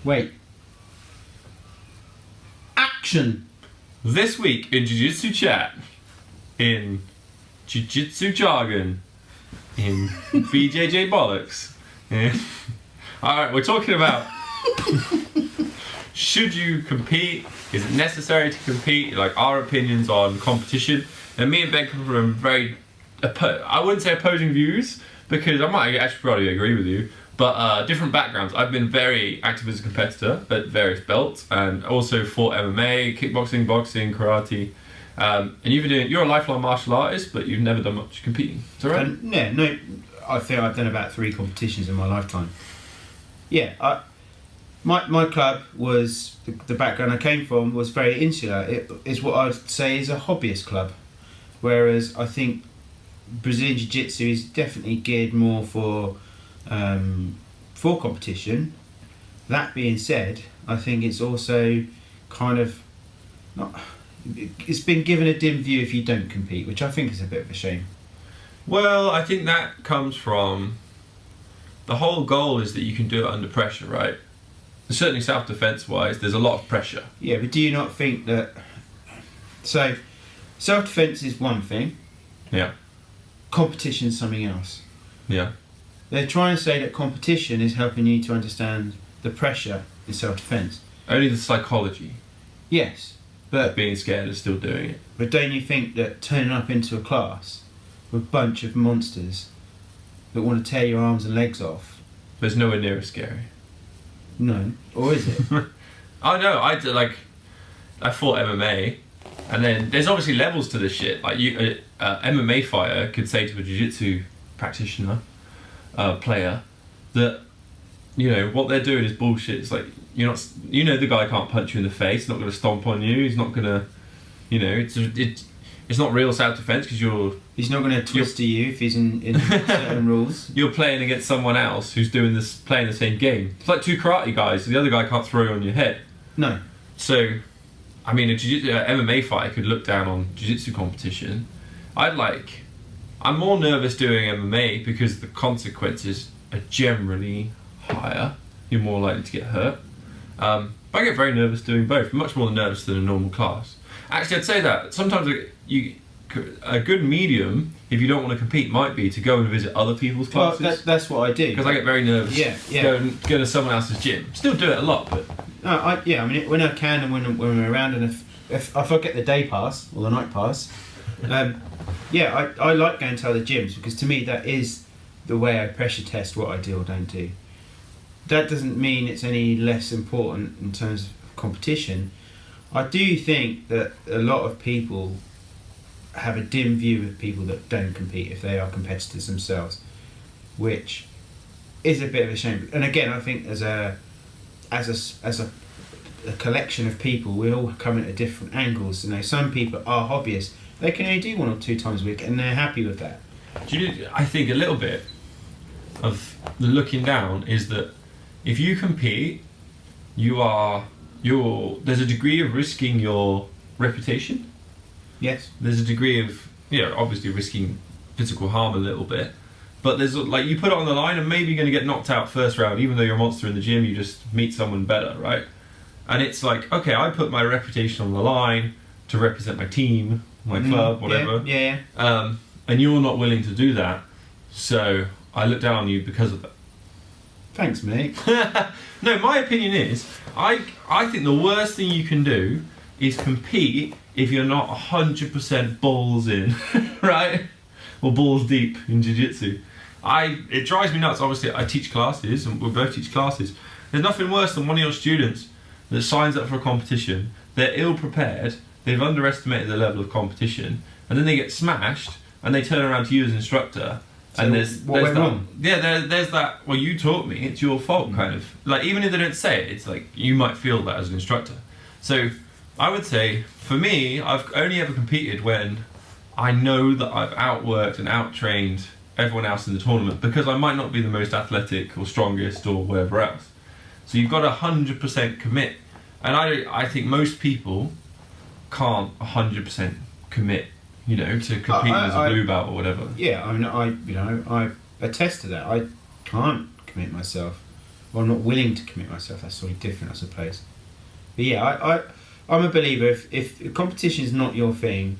Wait. Action! This week in Jiu-Jitsu chat, in Jiu-Jitsu jargon, in BJJ bollocks. Alright, we're talking about should you compete? Is it necessary to compete? Like our opinions on competition. And me and Ben come from very, I wouldn't say opposing views, because I might actually probably agree with you, but different backgrounds. I've been very active as a competitor at various belts, and also fought MMA, kickboxing, boxing, karate. And you're a lifelong martial artist, but you've never done much competing. Is that right? No. I think I've done about 3 competitions in my lifetime. Yeah, my club was, the background I came from was very insular. It is what I'd say is a hobbyist club. Whereas I think Brazilian Jiu-Jitsu is definitely geared more for competition. That being said, I think it's also kind of it's been given a dim view if you don't compete, which I think is a bit of a shame. Well, I think that comes from the whole goal is that you can do it under pressure, right? Certainly self-defense wise, there's a lot of pressure. Yeah, but do you not think that... So, self-defense is one thing. Yeah. Competition is something else. Yeah. They're trying to say that competition is helping you to understand the pressure in self-defense. Only the psychology. Yes, but... being scared and still doing it. But don't you think that turning up into a class with a bunch of monsters that want to tear your arms and legs off... There's nowhere near as scary. No. Or is it? Oh no, I fought MMA, and then there's obviously levels to this shit. Like MMA fighter could say to a jiu-jitsu practitioner, player, that what they're doing is bullshit. It's like the guy can't punch you in the face. He's not going to stomp on you. He's not going to, it's not real self-defense because he's not going to twist to you if he's in certain rules. You're playing against someone else who's playing the same game. It's like 2 karate guys. The other guy can't throw you on your head. No. So, I mean, a MMA fighter could look down on jiu-jitsu competition. I'm more nervous doing MMA because the consequences are generally higher. You're more likely to get hurt. But I get very nervous doing both. Much more nervous than a normal class. Actually, I'd say that sometimes a good medium, if you don't want to compete, might be to go and visit other people's classes. Well, that's what I do. Because I get very nervous. Yeah. Go to someone else's gym. Still do it a lot, but... I mean, when I can and when we're around, and if I get the day pass or the night pass, I like going to other gyms, because to me that is the way I pressure test what I do or don't do. That doesn't mean it's any less important in terms of competition. I do think that a lot of people have a dim view of people that don't compete if they are competitors themselves, which is a bit of a shame. And again, I think as a collection of people, we all come in at different angles. Some people are hobbyists; they can only do 1 or 2 times a week, and they're happy with that. I think a little bit of the looking down is that if you compete, there's a degree of risking your reputation. Yes. There's a degree of, obviously risking physical harm a little bit, but there's you put it on the line and maybe you're going to get knocked out first round, even though you're a monster in the gym, you just meet someone better, right? And it's like, okay, I put my reputation on the line to represent my team, my club, whatever. Yeah. And you're not willing to do that, so I look down on you because of that. Thanks, mate. No, my opinion is, I think the worst thing you can do is compete if you're not 100% balls in, right? Or balls deep in jiu-jitsu. It drives me nuts. Obviously, I teach classes, and we both teach classes. There's nothing worse than one of your students that signs up for a competition, they're ill-prepared, they've underestimated the level of competition, and then they get smashed, and they turn around to you as instructor, and there's wrong? Yeah, there's that, well, you taught me, it's your fault, kind of. Like, even if they don't say it, it's like, you might feel that as an instructor. So, I would say, for me, I've only ever competed when I know that I've outworked and outtrained everyone else in the tournament, because I might not be the most athletic or strongest or whatever else. So you've got to 100% commit. And I think most people can't 100% commit, to competing as a blue belt or whatever. Yeah, I mean, I attest to that. I can't commit myself. or I'm not willing to commit myself. That's sort of different, I suppose. But yeah, I'm a believer. If competition is not your thing,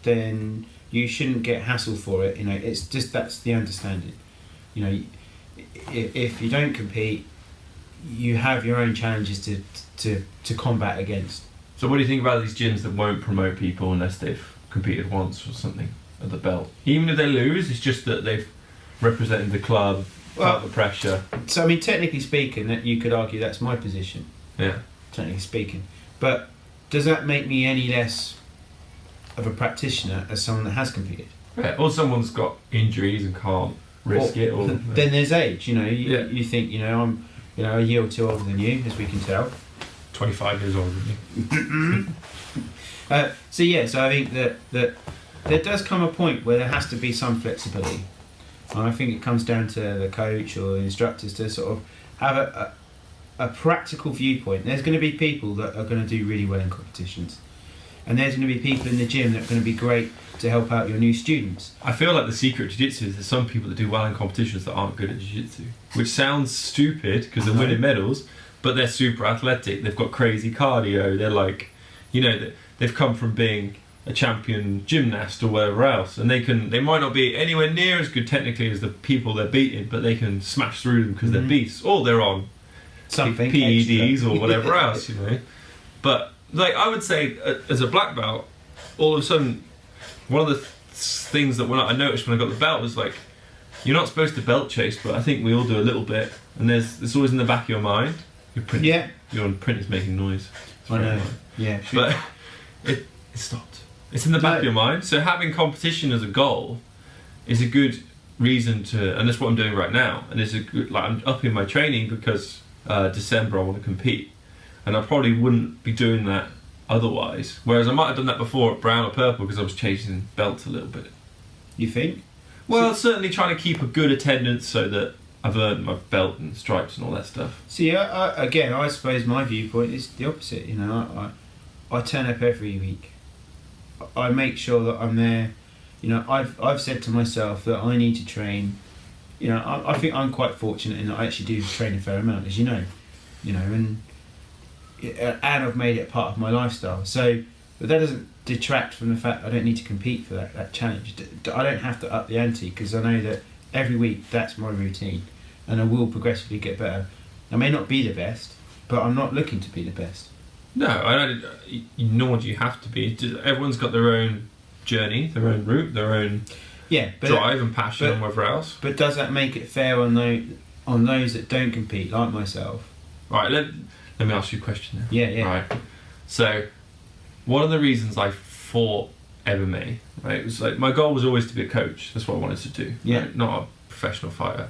then you shouldn't get hassled for it. You know, it's just that's the understanding. You know, if you don't compete, you have your own challenges to combat against. So what do you think about these gyms that won't promote people unless they've competed once or something at the belt? Even if they lose, it's just that they've represented the club, felt the pressure. So I mean, technically speaking, that you could argue that's my position. Yeah. Technically speaking, but does that make me any less of a practitioner as someone that has competed? Yeah. Or someone's got injuries and can't risk it. Or then there's age. You know, Yeah. you think, you know, I'm, you know, a year or two older than you, as we can tell. 25 years older than you. So yeah, so I think that there does come a point where there has to be some flexibility, and I think it comes down to the coach or the instructors to sort of have a practical viewpoint. There's going to be people that are going to do really well in competitions, and there's going to be people in the gym that are going to be great to help out your new students. I feel like the secret of jiu-jitsu is there's some people that do well in competitions that aren't good at jiu-jitsu, which sounds stupid because they're winning medals, but they're super athletic. They've got crazy cardio. They're like, you know, they've come from being a champion gymnast or whatever else, and they might not be anywhere near as good technically as the people they're beating, but they can smash through them because they're beasts, or they're on Something PEDs extra. or whatever else, you know. But like I would say, as a black belt, all of a sudden, one of the things that I noticed when I got the belt was like, you're not supposed to belt chase, but I think we all do a little bit, and it's always in the back of your mind. Your print, your print is making noise. It's I know. annoying. Yeah, But it stopped. It's in the back of your mind. So having competition as a goal is a good reason to, and that's what I'm doing right now. And it's a good, like I'm upping my training because December I want to compete, and I probably wouldn't be doing that otherwise. Whereas I might have done that before at brown or purple because I was chasing belts a little bit. You think? Well, certainly trying to keep a good attendance so that I've earned my belt and stripes and all that stuff. See, again, I suppose my viewpoint is the opposite. You know, I turn up every week. I make sure that I'm there. You know, I've said to myself that I need to train. You know, I think I'm quite fortunate in that I actually do train a fair amount, as you know. You know, and I've made it part of my lifestyle. So, but that doesn't detract from the fact I don't need to compete for that challenge. I don't have to up the ante because I know that every week that's my routine, and I will progressively get better. I may not be the best, but I'm not looking to be the best. No, I don't. Nor do you have to be. Everyone's got their own journey, their own route, their own drive and passion and whatever else. But does that make it fair on those that don't compete, like myself? Right. Let me ask you a question now. Yeah. Right. So, one of the reasons I fought MMA, right, it was like my goal was always to be a coach. That's what I wanted to do. Yeah. Right? Not a professional fighter.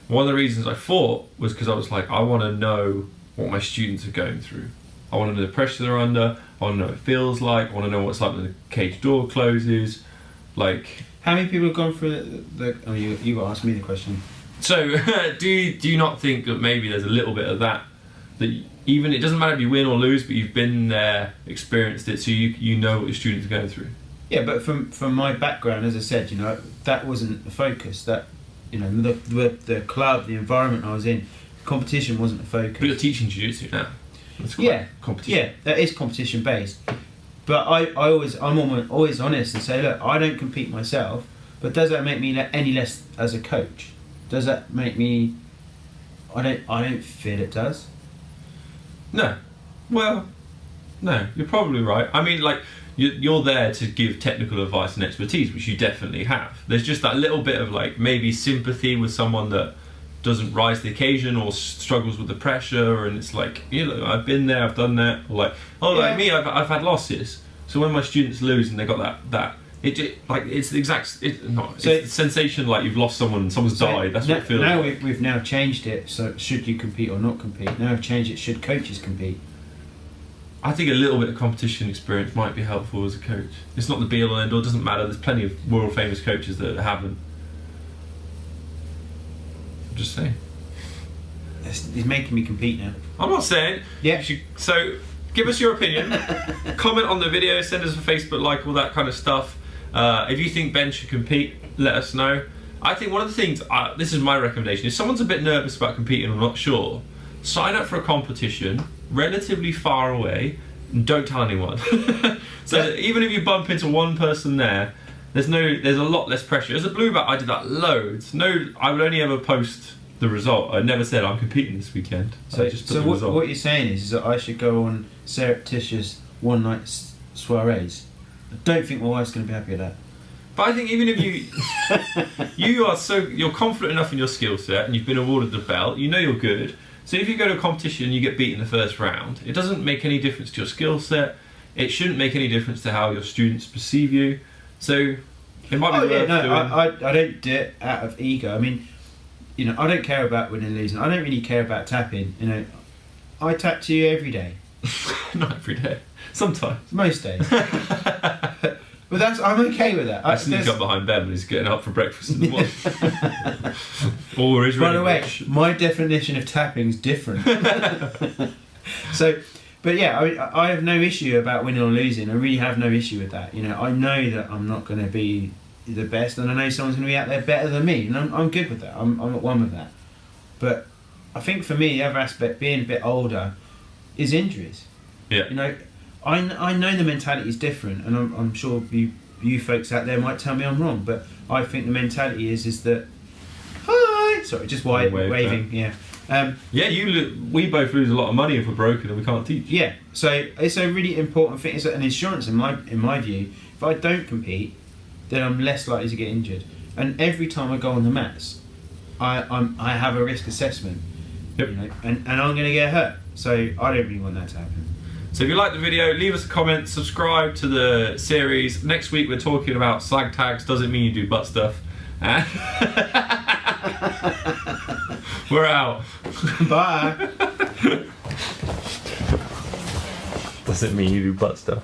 One of the reasons I fought was because I was like, I want to know what my students are going through. I want to know the pressure they're under. I want to know what it feels like. I want to know what it's like when the cage door closes. Like, how many people have gone through the oh, you got to ask me the question. So, do you not think that maybe there's a little bit of that even it doesn't matter if you win or lose, but you've been there, experienced it, so you know what your students are going through? Yeah, but from my background, as I said, you know, that wasn't the focus. That, you know, the club, the environment I was in, competition wasn't the focus. But you're teaching jiu-jitsu now. That's quite competition. Yeah, that is competition based. But I'm always honest and say, look, I don't compete myself, but does that make me any less as a coach? Does that make me? I don't feel it does. No. Well, no, you're probably right. I mean, like, you're there to give technical advice and expertise, which you definitely have. There's just that little bit of, like, maybe sympathy with someone that doesn't rise to the occasion or struggles with the pressure, and it's like, you know, I've been there, I've done that. Or like, like me, I've had losses. So when my students lose and they got that it's the exact, it's the sensation like you've lost someone, someone's died. That's what it feels now like. We've now changed it. So should you compete or not compete? Now I've changed it. Should coaches compete? I think a little bit of competition experience might be helpful as a coach. It's not the be all and end all. It doesn't matter. There's plenty of world famous coaches that haven't. I'm just saying. He's making me compete now. I'm not saying. Yeah. So give us your opinion. Comment on the video. Send us a Facebook like, all that kind of stuff. If you think Ben should compete, let us know. I think one of the things, this is my recommendation, if someone's a bit nervous about competing or not sure, sign up for a competition relatively far away and don't tell anyone. So that even if you bump into one person there's a lot less pressure. As a blue belt, I did that loads. I would only ever post the result. I never said I'm competing this weekend. So, I just put the result. what you're saying is that I should go on surreptitious one-night soirees. I don't think my wife's going to be happy with that. But I think even if you're confident enough in your skill set and you've been awarded the belt, you know you're good. So if you go to a competition and you get beat in the first round, it doesn't make any difference to your skill set. It shouldn't make any difference to how your students perceive you. So it might be worth doing. I don't do it out of ego. I mean, you know, I don't care about winning and losing. I don't really care about tapping. You know, I tap to you every day. Not every day. Sometimes. Most days. But I'm okay with that. I sneak up behind Ben when he's getting up for breakfast in the morning. Or is By the way, rich. my definition of tapping is different. So, but yeah, I have no issue about winning or losing. I really have no issue with that. You know, I know that I'm not going to be the best, and I know someone's going to be out there better than me, and I'm good with that. I'm at one with that. But I think for me, the other aspect, being a bit older, is injuries. Yeah. You know, I know the mentality is different, and I'm sure you folks out there might tell me I'm wrong, but I think the mentality is that hi, sorry, just waving, yeah. We both lose a lot of money if we're broken and we can't teach. Yeah, so it's a really important thing. It's an insurance in my view. If I don't compete, then I'm less likely to get injured. And every time I go on the mats, I have a risk assessment. Yep. You know, and I'm going to get hurt. So I don't really want that to happen. So if you like the video, leave us a comment, subscribe to the series. Next week we're talking about slag tags. Doesn't mean you do butt stuff. We're out. Bye. Doesn't mean you do butt stuff.